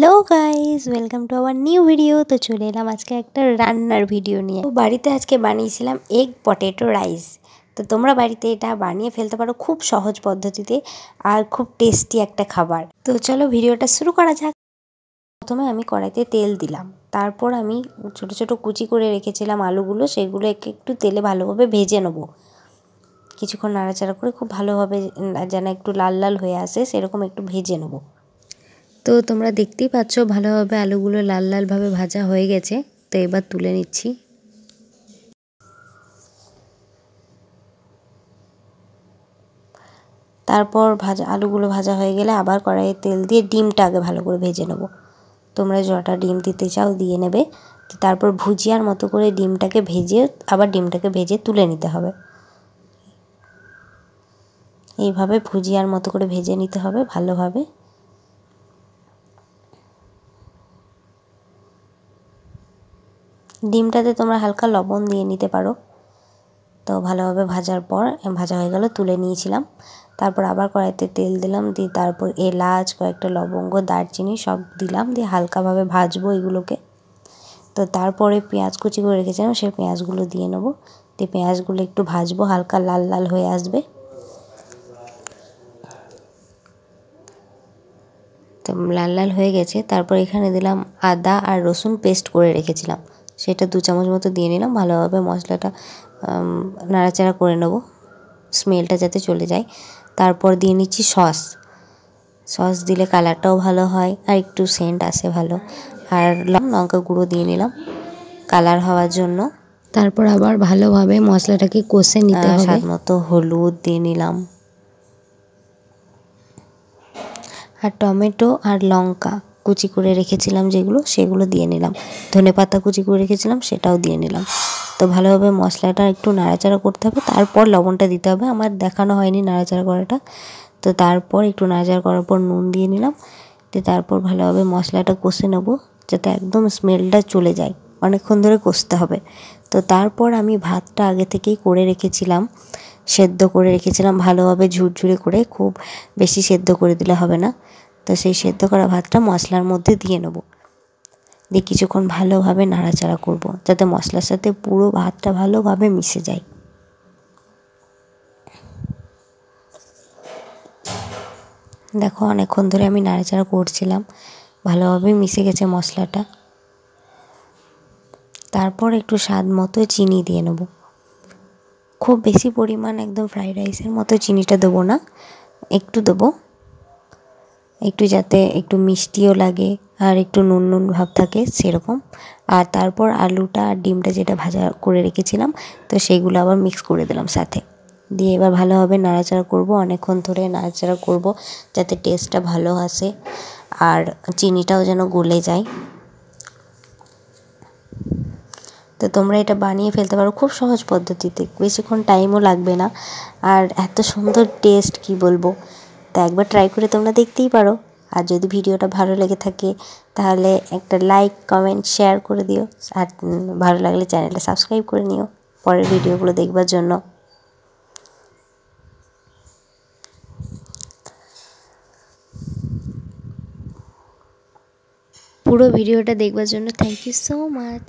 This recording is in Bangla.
Hello guys, welcome to our new video. তো চলে এলাম আজকে একটা রান্নার ভিডিও নিয়ে। তো বাড়িতে আজকে বানিয়েছিলাম এগ পটেটো রাইস। তো তোমরা বাড়িতে এটা বানিয়ে ফেলতে পারো খুব সহজ পদ্ধতিতে, আর খুব টেস্টি একটা খাবার। তো চলো ভিডিওটা শুরু করা যাক। প্রথমে আমি কড়াইতে তেল দিলাম, তারপর আমি ছোট ছোট কুচি করে রেখেছিলাম আলুগুলো, সেগুলো একটু তেলে ভালোভাবে ভেজে নেবো। কিছুক্ষণ নাড়াচাড়া করে খুব ভালোভাবে যেন একটু লাল লাল হয়ে আসে সেরকম একটু ভেজে নেবো। তো তোমরা দেখতেই পাচ্ছ ভালোভাবে আলুগুলো লাল লালভাবে ভাজা হয়ে গেছে। তো এবার তুলে নিচ্ছি। তারপর আলুগুলো ভাজা হয়ে গেলে আবার কড়াইয়ে তেল দিয়ে ডিমটা আগে ভালো করে ভেজে নেব। তোমরা যটা ডিম দিতে চাও দিয়ে নেবে। তারপর ভুজিয়ার মতো করে ডিমটাকে ভেজে তুলে নিতে হবে। এইভাবে ভুজিয়ার মতো করে ভেজে নিতে হবে ভালোভাবে। ডিমটাতে তোমরা হালকা লবণ দিয়ে নিতে পারো। তো ভালোভাবে ভাজা হয়ে গেল, তুলে নিয়েছিলাম। তারপর আবার কড়াইতে তেল দিলাম, দিয়ে তারপর এলাচ, কয়েকটা লবঙ্গ, দারচিনি সব দিলাম, দিয়ে হালকাভাবে ভাজবো এগুলোকে। তো তারপরে পেঁয়াজ কুচি করে রেখেছিলাম, সেই পেঁয়াজগুলো দিয়ে নেবো। দিয়ে পেঁয়াজগুলো একটু ভাজবো, হালকা লাল লাল হয়ে আসবে। তো লাল লাল হয়ে গেছে। তারপর এখানে দিলাম আদা আর রসুন পেস্ট করে রেখেছিলাম, সেটা 2 চামচ মতো দিয়ে নিলাম। ভালোভাবে মশলাটা নাড়াচাড়া করে নেব, স্মেলটা যাতে চলে যায়। তারপর দিয়ে নিচ্ছি সস দিলে কালারটাও ভালো হয় আর একটু সেন্ট আসে ভালো। আর লঙ্কা গুঁড়ো দিয়ে নিলাম কালার হওয়ার জন্য। তারপর আবার ভালোভাবে মশলাটাকে কষে নিতে হবে। স্বাদ মতো হলুদ দিয়ে নিলাম, আর টমেটো আর লঙ্কা কুচি করে রেখেছিলাম সেগুলো দিয়ে নিলাম। ধনেপাতা কুচি করে রেখেছিলাম, সেটাও দিয়ে নিলাম। তো ভালোভাবে মশলাটা একটু নাড়াচাড়া করতে হবে। তারপর লবণটা দিতে হবে, আমার দেখানো হয়নি নাড়াচাড়া করাটা। তো তারপর একটু নাড়াচাড়া করার পর নুন দিয়ে নিলাম। তো তারপর ভালোভাবে মশলাটা কষে নেব যাতে একদম স্মেলটা চলে যায়। অনেকক্ষণ ধরে কষতে হবে। তো তারপর আমি ভাতটা আগে থেকেই সেদ্ধ করে রেখেছিলাম ভালোভাবে ঝুরঝুরে করে, খুব বেশি সেদ্ধ করে দিলে হবে না। তো সেই সেদ্ধ করা ভাতটা মশলার মধ্যে দিয়ে নেব, দিয়ে কিছুক্ষণ ভালোভাবে নাড়াচাড়া করব যাতে মশলার সাথে পুরো ভাতটা ভালোভাবে মিশে যায়। দেখো অনেকক্ষণ ধরে আমি নাড়াচাড়া করছিলাম, ভালোভাবে মিশে গেছে মশলাটা। তারপর একটু স্বাদ মতো চিনি দিয়ে নেব। খুব বেশি পরিমাণ একদম ফ্রাইড রাইসের মতো চিনিটা দেবো না, একটু দেবো, একটু যাতে একটু মিষ্টিও লাগে আর একটু নুন নুন ভাব থাকে সেরকম। আর তারপর আলুটা আর ডিমটা যেটা ভাজা করে রেখেছিলাম, তো সেইগুলো আবার মিক্স করে দিলাম সাথে দিয়ে। এবার ভালোভাবে নাড়াচাড়া করব, অনেকক্ষণ ধরে নাড়াচাড়া করব যাতে টেস্টটা ভালো আসে আর চিনিটাও যেন গলে যায়। তো তোমরা এটা বানিয়ে ফেলতে পারো খুব সহজ পদ্ধতিতে, বেশিক্ষণ টাইমও লাগবে না, আর এত সুন্দর টেস্ট কি বলবো। তা একবার ট্রাই করে তোমরা দেখতেই পারো। আর যদি ভিডিওটা ভালো লেগে থাকে তাহলে একটা লাইক, কমেন্ট, শেয়ার করে দিও। আর ভালো লাগলে চ্যানেলটা সাবস্ক্রাইব করে নিও পরের ভিডিওগুলো দেখবার জন্য। পুরো ভিডিওটা দেখবার জন্য থ্যাংক ইউ সো মাচ।